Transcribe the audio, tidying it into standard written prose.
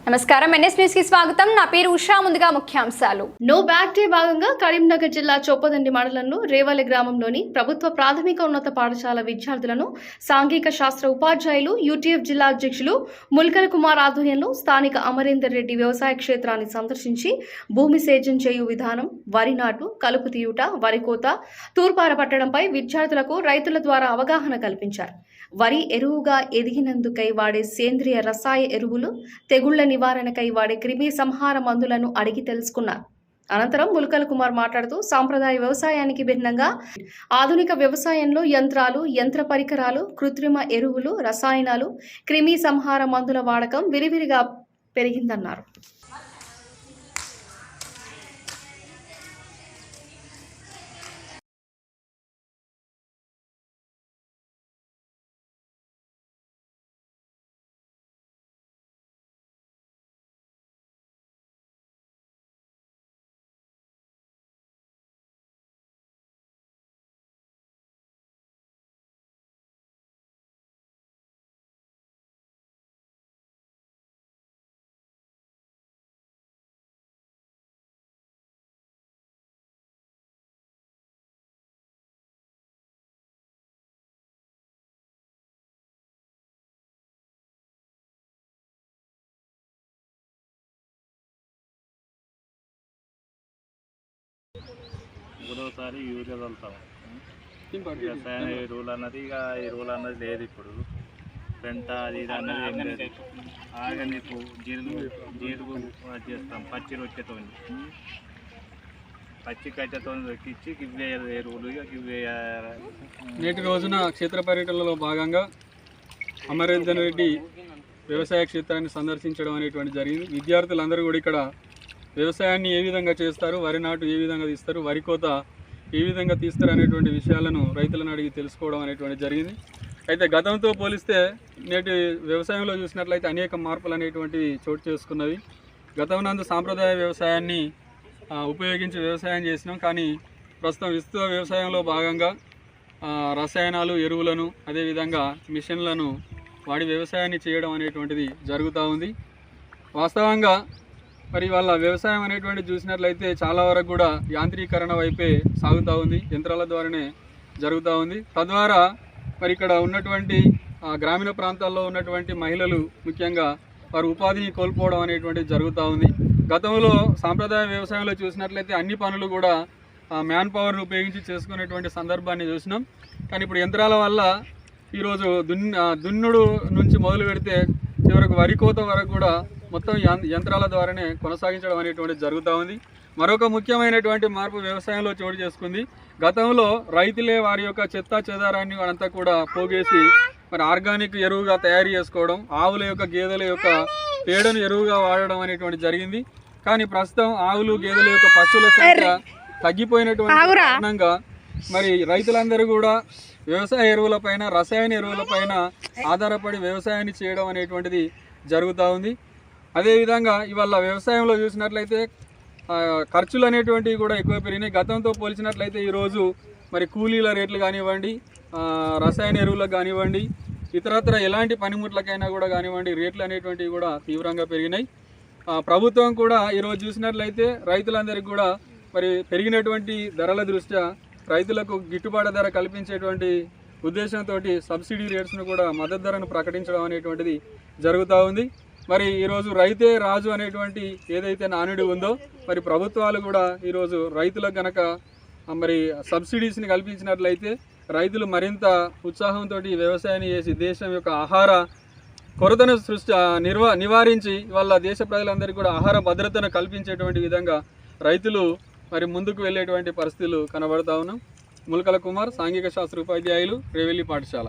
నమస్కారం NS news కి స్వాగతం. నా పేరు ఉషా. ముందుగా ముఖ్యాంశాలు. నో బ్యాక్ డే భాగంగా కరీంనగర్ జిల్లా చొప్పదండి మండలంలో రేవలి గ్రామంలోని ప్రభుత్వ ప్రాథమిక ఉన్నత పాఠశాల విద్యార్థులను సాంఘిక శాస్త్ర ఉపాధ్యాయులు యూటీఎఫ్ జిల్లా అధ్యక్షులు ముల్కల్ కుమార్ ఆధ్వర్యంలో స్థానిక అమరేందర్ రెడ్డి వ్యవసాయ క్షేత్రాన్ని సందర్శించి భూమి సేద్యం చేయు విధానం, వరి నాటు, కలుపు తీయుట, వరి కోత, తూర్పార పట్టడంపై విద్యార్థులకు రైతుల ద్వారా అవగాహన కల్పించారు. వరి ఎరువుగా ఎదిగినందుకై వాడే సేంద్రియ రసాయ ఎరువులు, తెగుళ్ల నివారణకై వాడే క్రిమి సంహార మందులను అడిగి తెలుసుకున్నారు. అనంతరం ముల్కల్ కుమార్ మాట్లాడుతూ సాంప్రదాయ వ్యవసాయానికి భిన్నంగా ఆధునిక వ్యవసాయంలో యంత్రాలు, యంత్ర పరికరాలు, కృత్రిమ ఎరువులు, రసాయనాలు, క్రిమి సంహార మందుల వాడకం విరివిరిగా పెరిగిందన్నారు. మూడోసారి యూరియా చల్లుతాం. రసాయన ఎరువులు అన్నది ఎరువులు అన్నది లేదు. ఇప్పుడు పెంట అది ఇది అన్నది ఏం లేదు. ఆర్గానిక్ జీరుగు చేస్తాం. పచ్చి రొట్టెతో ఎక్కించి గివ్వే ఎరువులు గివ్వే. నేటి రోజున క్షేత్ర పర్యటనలో భాగంగా అమరేందర్ రెడ్డి వ్యవసాయ క్షేత్రాన్ని సందర్శించడం అనేటువంటి జరిగింది. విద్యార్థులందరూ కూడా ఇక్కడ వ్యవసాయాన్ని ఏ విధంగా చేస్తారు, వరి నాటు ఏ విధంగా తీస్తారు, వరి కోత ఏ విధంగా తీస్తారు అనేటువంటి విషయాలను రైతులను అడిగి తెలుసుకోవడం అనేటువంటి జరిగింది. అయితే గతంతో పోలిస్తే నేటి వ్యవసాయంలో చూసినట్లయితే అనేక మార్పులు అనేటువంటివి చోటు చేసుకున్నవి. గతంనందు సాంప్రదాయ వ్యవసాయాన్ని ఉపయోగించి వ్యవసాయం చేసినాం. కానీ ప్రస్తుతం విస్తృత వ్యవసాయంలో భాగంగా రసాయనాలు, ఎరువులను, అదేవిధంగా మిషన్లను వాడి వ్యవసాయాన్ని చేయడం అనేటువంటిది జరుగుతూ ఉంది. వాస్తవంగా మరి వాళ్ళ వ్యవసాయం అనేటువంటిది చూసినట్లయితే చాలా వరకు కూడా యాంత్రీకరణ వైపే సాగుతూ ఉంది. యంత్రాల ద్వారానే జరుగుతూ ఉంది. తద్వారా మరి ఇక్కడ ఉన్నటువంటి గ్రామీణ ప్రాంతాల్లో ఉన్నటువంటి మహిళలు ముఖ్యంగా వారు ఉపాధిని కోల్పోవడం అనేటువంటిది జరుగుతూ ఉంది. గతంలో సాంప్రదాయ వ్యవసాయంలో చూసినట్లయితే అన్ని పనులు కూడా మ్యాన్ పవర్ను ఉపయోగించి చేసుకునేటువంటి సందర్భాన్ని చూసినాం. కానీ ఇప్పుడు యంత్రాల వల్ల ఈరోజు దున్నుడు నుంచి మొదలు పెడితే చివరకు వరి కోత వరకు కూడా మొత్తం యంత్రాల ద్వారానే కొనసాగించడం అనేటువంటిది జరుగుతూ ఉంది. మరొక ముఖ్యమైనటువంటి మార్పు వ్యవసాయంలో చోటు చేసుకుంది. గతంలో రైతులే వారి యొక్క చెత్త చెదారాన్ని అంతా కూడా పోగేసి మరి ఆర్గానిక్ ఎరువుగా తయారు చేసుకోవడం, ఆవుల యొక్క గేదెల యొక్క పేడను ఎరువుగా వాడడం అనేటువంటి జరిగింది. కానీ ప్రస్తుతం ఆవులు, గేదెల యొక్క పశువుల సంఖ్య తగ్గిపోయినటువంటి కారణంగా మరి రైతులందరూ కూడా వ్యవసాయ ఎరువులపైన, రసాయన ఎరువులపైన ఆధారపడి వ్యవసాయాన్ని చేయడం అనేటువంటిది జరుగుతూ ఉంది. అదేవిధంగా ఇవాళ వ్యవసాయంలో చూసినట్లయితే ఖర్చులు అనేటువంటివి కూడా ఎక్కువ పెరిగినాయి. గతంతో పోల్చినట్లయితే ఈరోజు మరి కూలీల రేట్లు కానివ్వండి, రసాయన ఎరువులకు కానివ్వండి, ఇతరత్ర ఎలాంటి పనిముట్లకైనా కూడా కానివ్వండి రేట్లు అనేటువంటివి కూడా తీవ్రంగా పెరిగినాయి. ప్రభుత్వం కూడా ఈరోజు చూసినట్లయితే రైతులందరికీ కూడా మరి పెరిగినటువంటి ధరల దృష్ట్యా రైతులకు గిట్టుబాటు ధర కల్పించేటువంటి ఉద్దేశంతో సబ్సిడీ రేట్స్ను కూడా మద్దతు ధరను ప్రకటించడం అనేటువంటిది జరుగుతూ ఉంది. మరి ఈరోజు రైతే రాజు అనేటువంటి ఏదైతే నానుడి ఉందో మరి ప్రభుత్వాలు కూడా ఈరోజు రైతులకు గనక మరి సబ్సిడీస్ని కల్పించినట్లయితే రైతులు మరింత ఉత్సాహంతో వ్యవసాయాన్ని చేసి దేశం యొక్క ఆహార కొరతను నివారించి వాళ్ళ దేశ ప్రజలందరికీ కూడా ఆహార భద్రతను కల్పించేటువంటి విధంగా రైతులు మరి ముందుకు వెళ్ళేటువంటి పరిస్థితులు కనబడతా ఉన్నాం. ముల్కల్ కుమార్, సాంఘిక శాస్త్ర ఉపాధ్యాయులు, రేవెల్లి పాఠశాల.